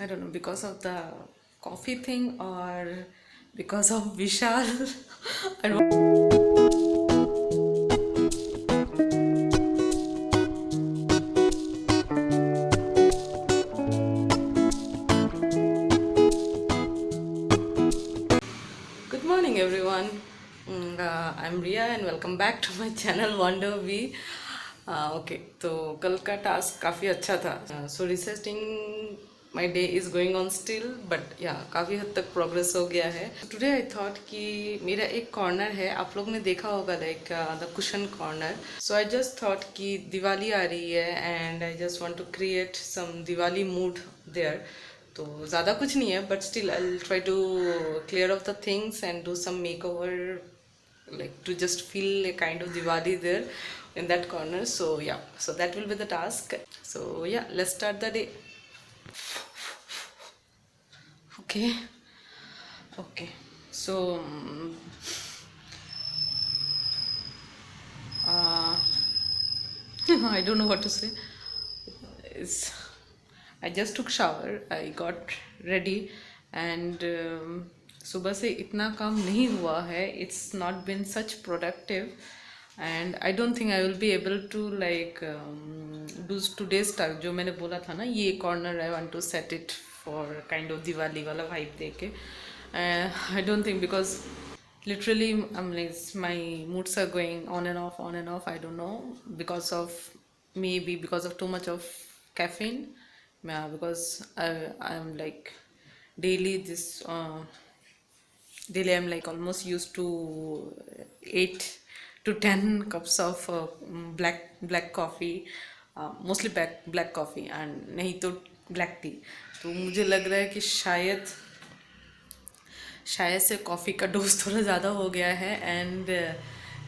I don't know, because of the coffee thing or because of Vishal. I don't. Good morning, everyone. I'm Ria and welcome back to my channel Wonder V. Okay तो कल का task काफ़ी अच्छा था. So researching my day is going on still but yeah काफ़ी हद तक progress हो गया है. टुडे आई थॉट कि मेरा एक कॉर्नर है, आप लोग ने देखा होगा, like the cushion corner. So I just thought कि दिवाली आ रही है and I just want to create some Diwali mood there. तो ज़्यादा कुछ नहीं है but still I try to clear off the things and do some make over, like to just feel a kind of Diwali there in that corner. So yeah, so that will be the task. So yeah, let's start the day. Okay, okay, so uh, I don't know what to say. It's, I just took shower, I got ready and सुबह से इतना काम नहीं हुआ है. It's not been such productive and I don't think I will be able to like do today's task. जो मैंने बोला था ना, ये corner I want to set it for kind of Diwali वाला वाइब दे के. I don't think because literally my moods are going on and off. I don't know, because of maybe because of too much of caffeine. Yeah, because I'm like daily this daily I'm like almost used to 8 to 10 cups of black coffee, mostly black coffee and नहीं तो black tea. तो मुझे लग रहा है कि शायद से कॉफ़ी का डोज थोड़ा ज़्यादा हो गया है. एंड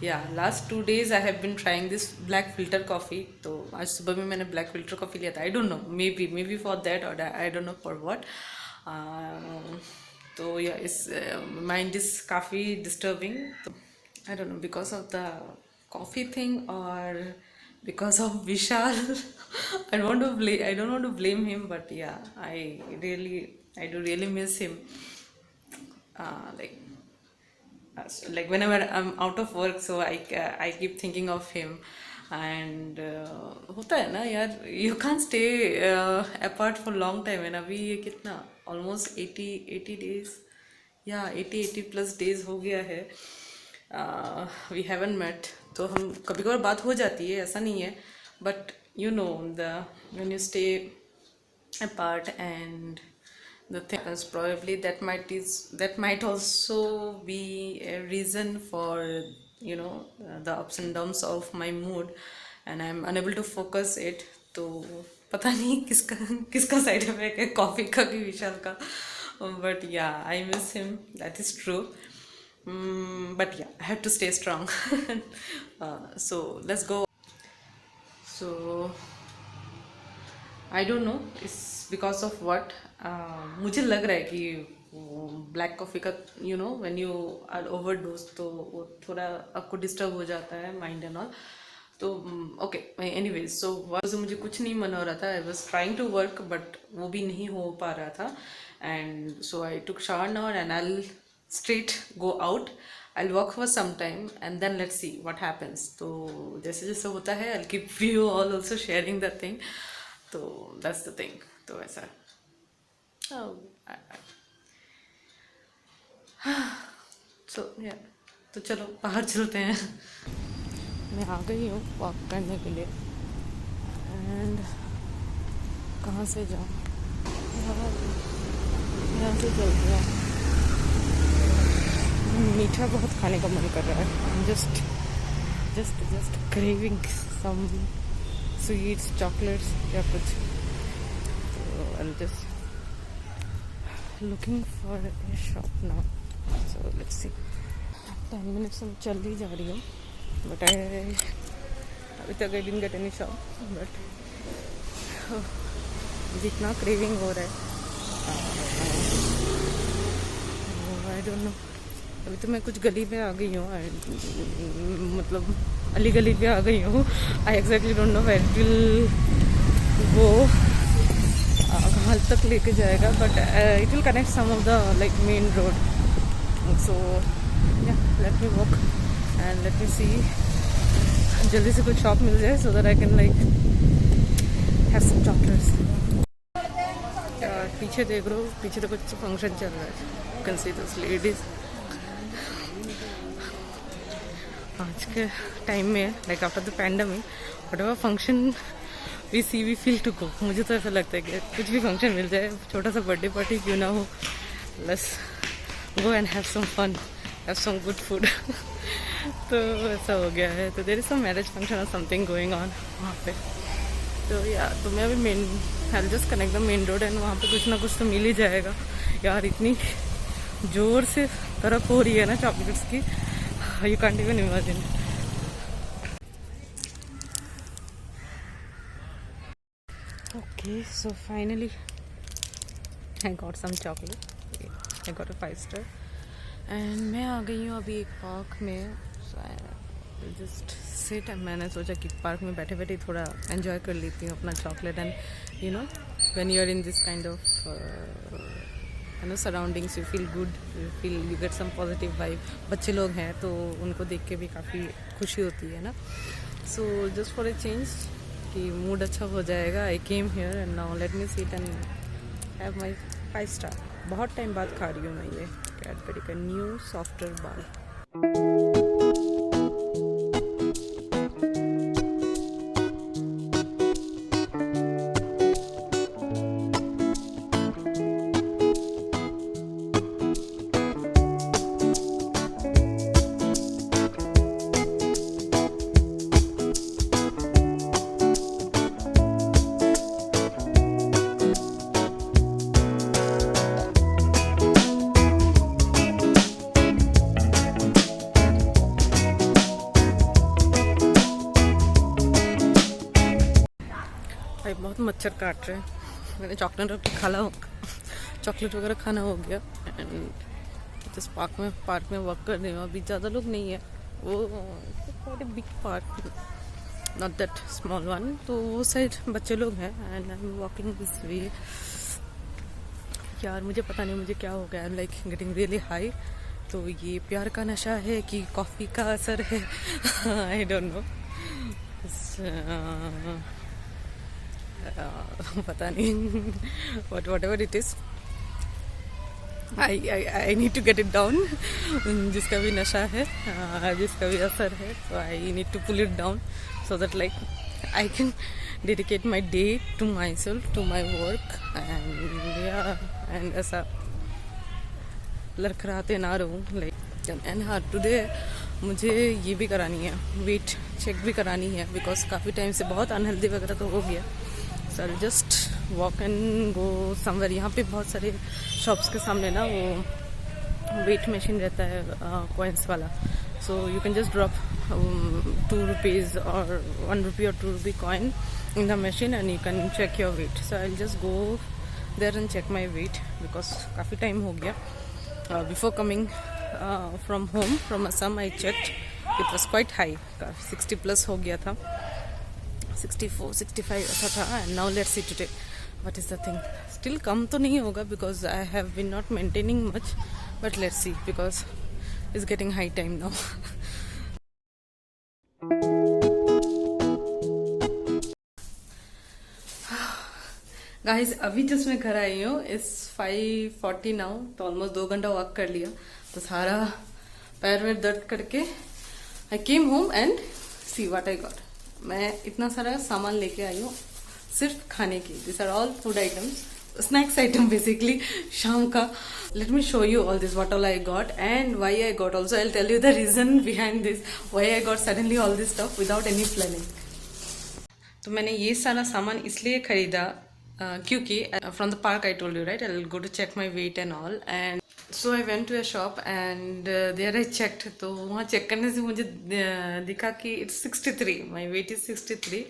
या last 2 days I have been trying this black filter coffee. तो आज सुबह में मैंने ब्लैक फिल्टर कॉफ़ी लिया था. I don't know, maybe for that और I don't know for what. तो या इस माइंड इज़ काफ़ी डिस्टर्बिंग. तो I don't know because of the coffee thing और because of Vishal. I don't want to blame him, but yeah, I do really miss him. Like whenever I'm out of work, so I keep thinking of him. And होता है ना यार, you can't stay apart for long time. and अभी ये कितना almost 80 days, या 80 plus days हो गया है. We haven't met. तो हम कभी कभार बात हो जाती है, ऐसा नहीं है, but you know, when you stay apart and the thing happens, probably that might also be a reason for, you know, the ups and downs of my mood and I'm unable to focus it. तो पता नहीं किसका side effect है, coffee का कि विशाल का. but yeah, I miss him, that is true. But yeah, I have to stay strong. So let's go. So I don't know is because of what. मुझे लग रहा है कि ब्लैक कॉफ़ी का, you know, when you are overdose तो वो थोड़ा आपको डिस्टर्ब हो जाता है माइंड एंड ऑल. तो ओके, एनीवेज, सो वर्क मुझे कुछ नहीं मन हो रहा था. I was trying to work but वो भी नहीं हो पा रहा था. And so I took shower now and I straight go out. I'll walk for some time and then let's see what happens. तो जैसे जैसे होता है I'll keep you all also sharing that thing. तो that's the thing. तो ऐसा so yeah, तो चलो बाहर चलते हैं. मैं आ गई हूँ वॉक करने के लिए. एंड कहाँ से जाऊँ, यहाँ से चलते हैं. मीठा बहुत खाने का मन कर रहा है. Just craving some sweets, chocolates या कुछ. तो I am just looking for a shop now. So let's see. 10 minutes में चल ही जा रही हूँ बट अभी तक I didn't get any shop. But जितना क्रेविंग हो रहा है, आई डोंट नो. अभी तो मैं कुछ गली पे आ गई हूँ, मतलब अली गली पे आ गई हूँ. I exactly don't know where will go, कहाँ महल तक लेके जाएगा, but it will connect some of the like main road. So yeah let me walk and let me see जल्दी से कुछ शॉप मिल जाए so that I can like have some chocolates. पीछे देख रहे हो, पीछे तो कुछ फंक्शन चल रहा है. You can see this ladies. आज के टाइम में like after the pandemic whatever function we see we feel to go. मुझे तो ऐसा लगता है कि कुछ भी फंक्शन मिल जाए, छोटा सा बर्थडे पार्टी क्यों ना हो, let's go and have some fun, have some good food. तो ऐसा हो गया है. तो there is some marriage function और समथिंग गोइंग ऑन वहाँ पे. तो यार तो मैं अभी मेन I just connect the main road and वहाँ पे कुछ ना कुछ तो मिल ही जाएगा. यार इतनी ज़ोर से तरफ हो रही है ना चॉकलेट्स की, you can't even imagine. Okay, so finally I got some chocolate. I got a 5 star. And मैं आ गई हूँ अभी एक पार्क में. Just sit. मैंने सोचा कि पार्क में बैठे बैठे थोड़ा एंजॉय कर लेती हूँ अपना chocolate. And you know when you are in this kind of you know surroundings you feel good, you get some positive vibe. बच्चे लोग हैं तो उनको देख के भी काफ़ी खुशी होती है ना. So just for a change कि मूड अच्छा हो जाएगा, I came here and now let me sit and have my 5 star. बहुत टाइम बाद खा रही हूँ मैं ये कैडबरी का न्यू सॉफ्टर बार. भाई बहुत मच्छर काट रहे हैं. मैंने चॉकलेट वगैरह खाना हो गया एंड जिस पार्क में वॉक कर रही हूँ. अभी ज़्यादा लोग नहीं है. वो big park, not that small one. तो वो साइड बच्चे लोग हैं and I am walking this way. यार मुझे पता नहीं मुझे क्या हो गया. आई am like getting really high. तो ये प्यार का नशा है कि कॉफ़ी का असर है, आई डोंट नो. पता नहीं. But whatever it is I need to get it down. जिसका भी नशा है, जिसका भी असर है, so I need to pull it down so that like I can dedicate my day to myself, to my work and yeah, and ऐसा लड़खड़ाते ना रहूँ like. एंड हाँ टुडे मुझे ये भी करानी है, वेट चेक भी करानी है बिकॉज काफ़ी टाइम से बहुत अनहेल्दी वगैरह तो हो गया. So I just walk and go somewhere. यहाँ पे बहुत सारे शॉप्स के सामने ना वो वेट मशीन रहता है कॉइन्स वाला. So you can just drop 2 rupees or 1 rupee or 2 rupee coin in the machine and you can check your weight. So I'll just go there and check my weight because काफ़ी time हो गया. Before coming from home from Assam I checked, it was quite high, 60 plus हो गया था, 64 65 ऐसा था. and now let's see today what is the thing. Still कम तो नहीं होगा because I have been not maintaining much, but let's see because it's getting high time now. Guys अभी just मैं घर आई हूँ. It's 5:40 now. तो ऑलमोस्ट 2 घंटा walk कर लिया. तो सारा पैर में दर्द करके I came home and see what I got. मैं इतना सारा सामान लेके आई हूँ सिर्फ खाने की. This are all food items, snacks item basically शाम का. Let me show you all this what all I got and why I got. Also I will tell you the reason behind this, why I got suddenly all this stuff without any planning. तो मैंने ये सारा सामान इसलिए खरीदा क्योंकि from the park I told you right, I will go to check my weight and all. And so I went to a shop and there I checked. तो वहाँ चेक करने से मुझे दिखा कि इट्स 63, माई वेट इज़ 63.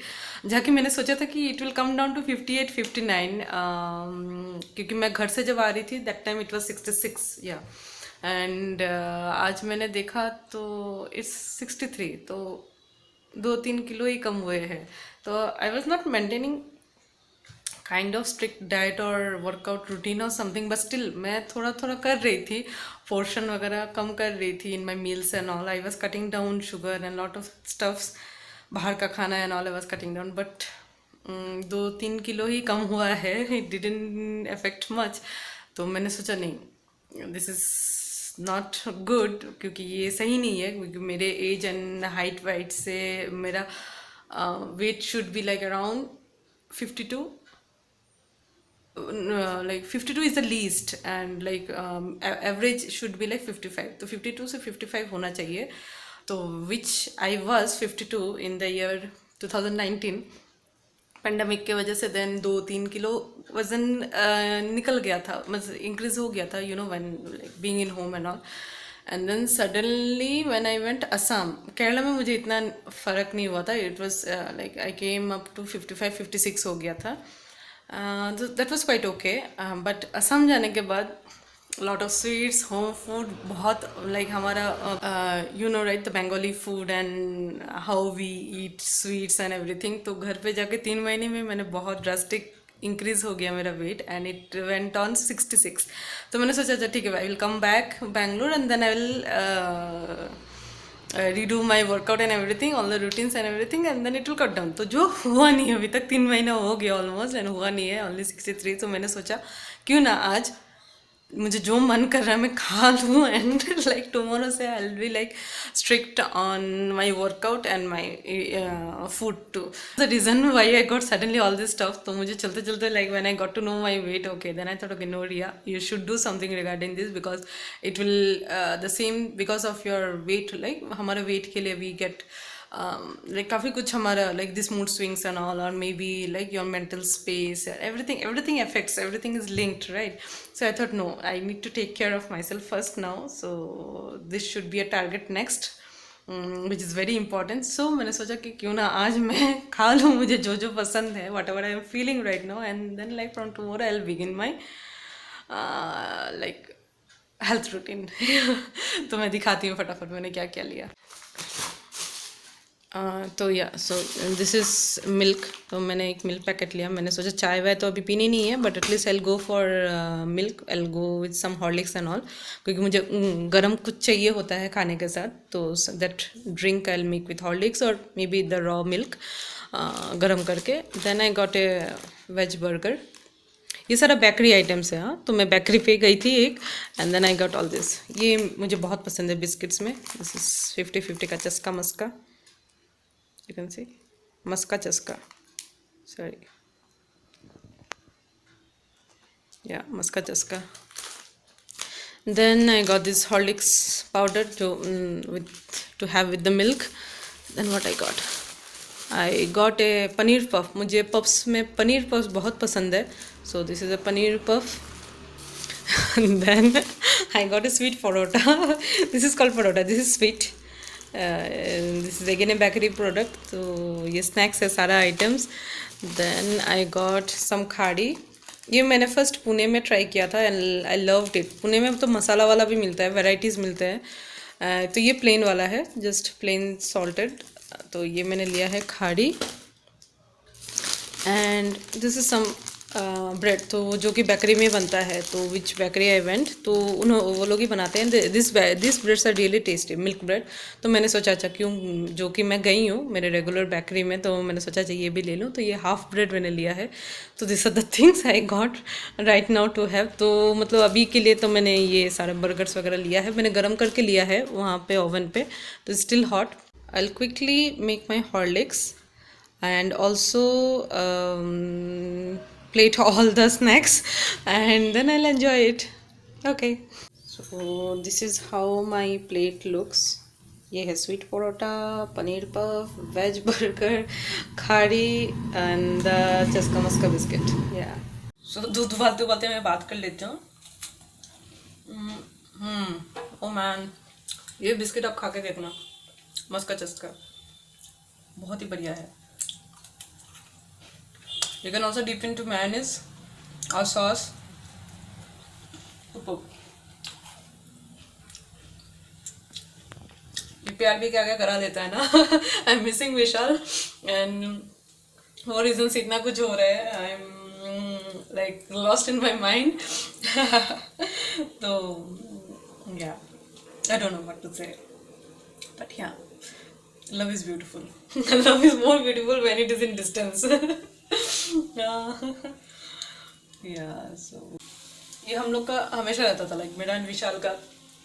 जाके मैंने सोचा था कि it will come down to 58 59 क्योंकि मैं घर से जब आ रही थी दैट टाइम इट वॉज 66 या. एंड आज मैंने देखा तो इट्स 63. तो 2-3 किलो ही कम हुए हैं. तो I was not maintaining kind of strict diet और वर्कआउट रूटीन और समथिंग, बट स्टिल मैं थोड़ा थोड़ा कर रही थी, पोर्शन वगैरह कम कर रही थी in my meals and all. I was cutting down sugar and lot of stuffs, बाहर का खाना and all. I was cutting down, but 2-3 kilo ही कम हुआ है. It didn't affect much. तो मैंने सोचा नहीं, दिस इज़ नॉट गुड, क्योंकि ये सही नहीं है, क्योंकि मेरे एज एंड हाइट वाइट से मेरा weight should be like around 52. Like 52 is the least, and like average should be like 55. तो 52 से 55 होना चाहिए. तो which I was 52 in the year 2019. Pandemic के वजह से देन 2-3 किलो वजन निकल गया था, मतलब इंक्रीज हो गया था, you know, when like being in home and all. And then suddenly when I went Assam, Kerala में मुझे इतना फ़र्क नहीं हुआ था. It was like I came up to 55-56 हो गया था. That was quite okay. But Assam जाने के बाद lot of sweets, home food, बहुत लाइक हमारा you know right, the Bengali food and how we eat sweets and everything. तो घर पे जाके 3 महीने में मैंने बहुत ड्रास्टिक इंक्रीज हो गया मेरा weight, and it went on 66. तो मैंने सोचा अच्छा ठीक है, I will come back Bangalore and then I will redo my workout and everything, all the routines and everything, and then it will cut down. तो जो हुआ नहीं है अभी तक, 3 महीना हो गया ऑलमोस्ट, एंड हुआ नहीं है, ओनली 63. तो मैंने सोचा क्यों ना आज मुझे जो मन कर रहा है मैं खा लूँ, एंड लाइक टुमारो से I will be like strict on my workout and my food too. The reason why I got suddenly all this stuff. तो मुझे चलते चलते like when I got to know my weight, okay, then I thought okay no Riya, you should do something regarding this, because it will the same, because of your weight, like हमारे weight के लिए we get like काफ़ी कुछ हमारा like this mood swings and all, or maybe like your mental space, everything affects, everything is linked, right? So I thought no, I need to take care of myself first now, so this should be a target next, which is very important. So मैंने सोचा कि क्यों ना आज मैं खा लूँ मुझे जो जो पसंद है, whatever I am feeling right now, and then like from tomorrow I'll begin my like health routine. तो मैं दिखाती हूँ फटाफट मैंने क्या क्या लिया. तो या सो दिस इज़ मिल्क. तो मैंने एक मिल्क पैकेट लिया. मैंने सोचा चाय वाय तो अभी पीनी नहीं है, but at least I will go for milk, I will go with some Horlicks and all, क्योंकि मुझे गरम कुछ चाहिए होता है खाने के साथ. तो that drink I will make with Horlicks और maybe the raw milk गरम करके. Then I got a veg burger. ये सारा बेकरी आइटम्स है. हाँ, तो मैं बेकरी पे गई थी एक, and then I got all this. ये मुझे बहुत पसंद है बिस्किट्स में. दिस इज़ 50-50 का चस्का मस्का. You can see Maska Chaska, sorry, yeah, Maska Chaska. Then I got this Horlicks powder to have with the milk. Then what I got a paneer puff. मुझे puffs में paneer puffs बहुत पसंद है. So this is a paneer puff. And then I got a sweet parota. This is called parota. This is sweet. This is again a bakery product. तो ये snacks है सारा items. Then I got some khari. ये मैंने first Pune में try किया था and I loved it. Pune में तो मसाला वाला भी मिलता है, वेराइटीज़ मिलते हैं. तो ये प्लेन वाला है, जस्ट प्लेन सॉल्टेड. तो ये मैंने लिया है khari. And this is some bread. तो जो कि बेकरी में बनता है, तो विच बेकरी आई वेंट, तो वो लोग ही बनाते हैं. This breads are really tasty, milk bread. तो मैंने सोचा अच्छा क्यों, जो कि मैं गई हूँ मेरे रेगुलर बेकरी में, तो मैंने सोचा अच्छा ये भी ले लूँ. तो ये हाफ ब्रेड मैंने लिया है. तो this are the things I got right now to have. तो मतलब अभी के लिए तो मैंने ये सारे बर्गर्स वगैरह लिया है. मैंने गर्म करके लिया है वहाँ पे ओवन पे, तो still hot. I will quickly make my Horlicks and also plate all the snacks, and then I'll enjoy it. Okay, so this is how my plate looks. ये है sweet parotta, paneer puff, veg burger, khari and chaska maska biscuit. या सो दूध उबालते उबालते मैं बात कर लेती हूँ. ओ मैन, ये बिस्किट आप खा के देखना, मस्का चस्का बहुत ही बढ़िया है. You can also dip into mayonnaise or sauce. ये प्यार भी क्या क्या करा देता है ना. I am missing Vishal and वो रीजन से इतना कुछ हो रहा है. I am like lost in my mind. So yeah, I don't know what to say, but yeah, love is beautiful. Love is more beautiful when it is in distance. Yeah. Yeah, so ये हम लोग का हमेशा रहता था, like मेरा and विशाल का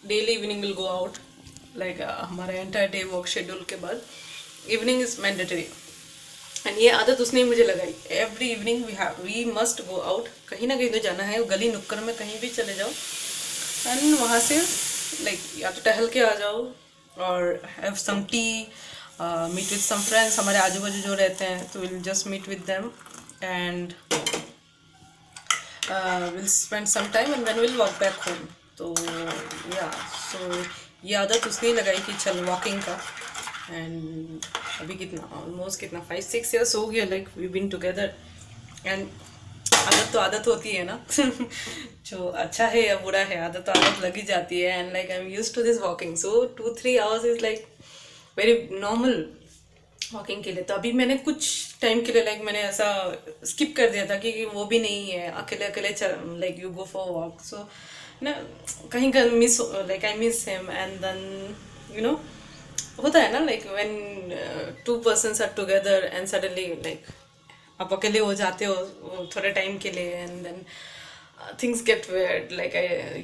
daily evening will go out, like हमारा एंटायर डे वर्क शेड्यूल के बाद इवनिंग इज मैंडेटरी। एंड ये आदत उसने ही मुझे लगाई, every evening we must go out, कहीं ना कहीं तो जाना है, गली नुक्कड़ में कहीं भी चले जाओ एंड वहाँ से लाइक या तो टहल के आ जाओ और have some tea, meet with some friends हमारे आजू बाजू जो रहते हैं, तो will just meet with them and we'll spend some time and then we'll walk back home. तो yeah, so ये आदत उसने लगाई कि चल वॉकिंग का। एंड अभी कितना ऑलमोस्ट कितना 5-6 years हो गया, like we been together. And आदत तो आदत होती है ना। जो अच्छा है या बुरा है, आदत तो आदत लगी जाती है। And like I am used to this walking, so 2-3 hours is like very normal walking के लिए। तो अभी मैंने कुछ टाइम के लिए लाइक मैंने ऐसा स्किप कर दिया था कि वो भी नहीं है, अकेले अकेले like you go for walk, so ना कहीं का miss, like I miss him. And then you know होता है ना, like when 2 persons are together and suddenly like आप अकेले हो जाते हो थोड़े टाइम के लिए, and then things get weird, like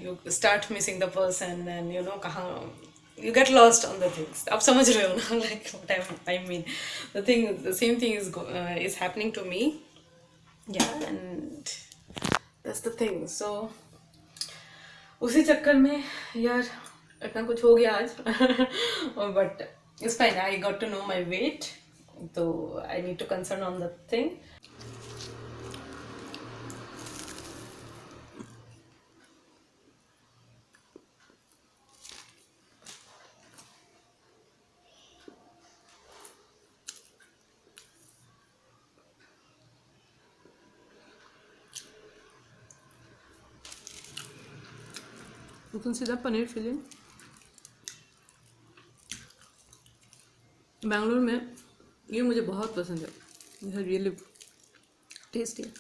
you start missing the person and you know कहाँ you get lost on the things, आप समझ रहे हो ना, like what I mean, the same thing is happening to me, yeah, and that's the thing. So उसी चक्कर में यार इतना कुछ हो गया आज। but it's fine, I got to know my weight, so I need to concern on the thing. You can see the paneer filling. Bangalore में ये मुझे बहुत पसंद है, ये रियली टेस्टी है।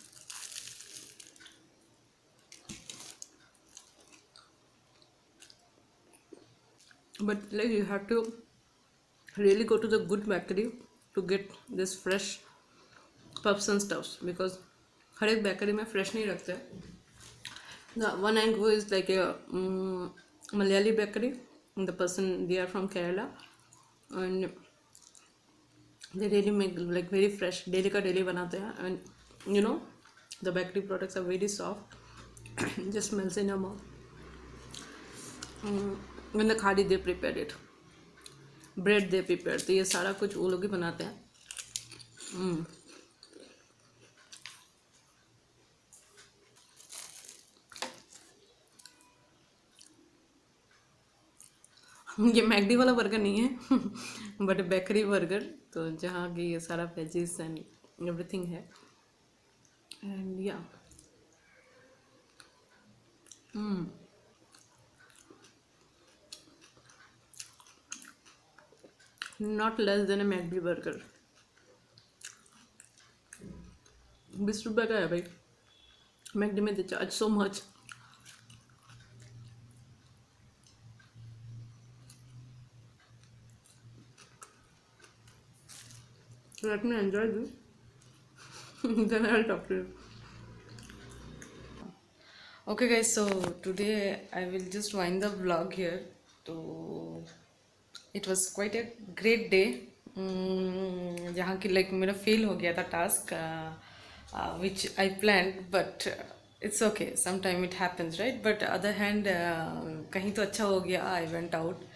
But like you have to really go to the good bakery to get this fresh puffs and stuffs, because हर एक bakery में फ्रेश नहीं रखते। The one I go is like a Malayali bakery, and the person, they are from Kerala, and they really make like very fresh, daily का daily बनाते हैं, and you know the bakery products are very soft, just melts in your mouth. When the khadi they prepare it, bread they prepare, तो ये सारा कुछ वो लोग ही बनाते हैं। ये मैकडी वाला बर्गर नहीं है, बट बेकरी बर्गर, तो जहाँ की ये सारा वेजीज एंड एवरीथिंग है, एंड या not less than A McD burger. 20 रुपये का है भाई, मैकडी में they charge so much. Let me enjoy this. Then I'll talk to you. Okay guys, so today I will just wind the vlog here. So it was quite a great day. जहाँ की like मेरा fail हो गया था task, which I planned, but it's okay. Sometime it happens, right? But other hand, कहीं तो अच्छा हो गया. I went out.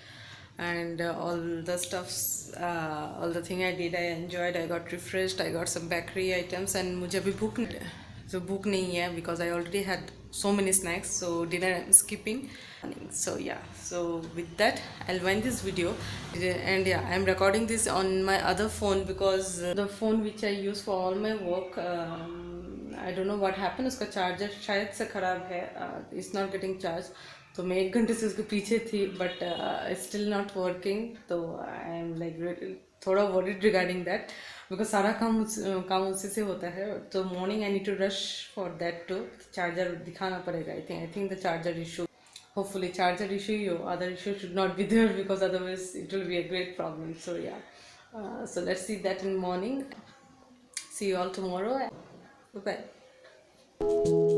And all the stuffs, all the thing I did, I enjoyed. I got refreshed. I got some bakery items, and मुझे अभी भूख नहीं है because I already had so many snacks. So dinner I'm skipping. So yeah. So with that, I'll wind this video. And yeah, I'm recording this on my other phone because the phone which I use for all my work, I don't know what happened. उसका charger शायद से खराब है. It's not getting charged. तो मैं 1 घंटे से उसके पीछे थी, बट स्टिल नॉट वर्किंग। तो आई एम लाइक थोड़ा वरीड रिगार्डिंग दैट, बिकॉज सारा काम उसी से होता है. तो morning I need to rush for that too. Charger दिखाना पड़ेगा. I think the charger issue, hopefully charger issue you, other issue should not be there, because otherwise it will be a great problem. So yeah, so let's see that in morning. See you all tomorrow. Bye bye.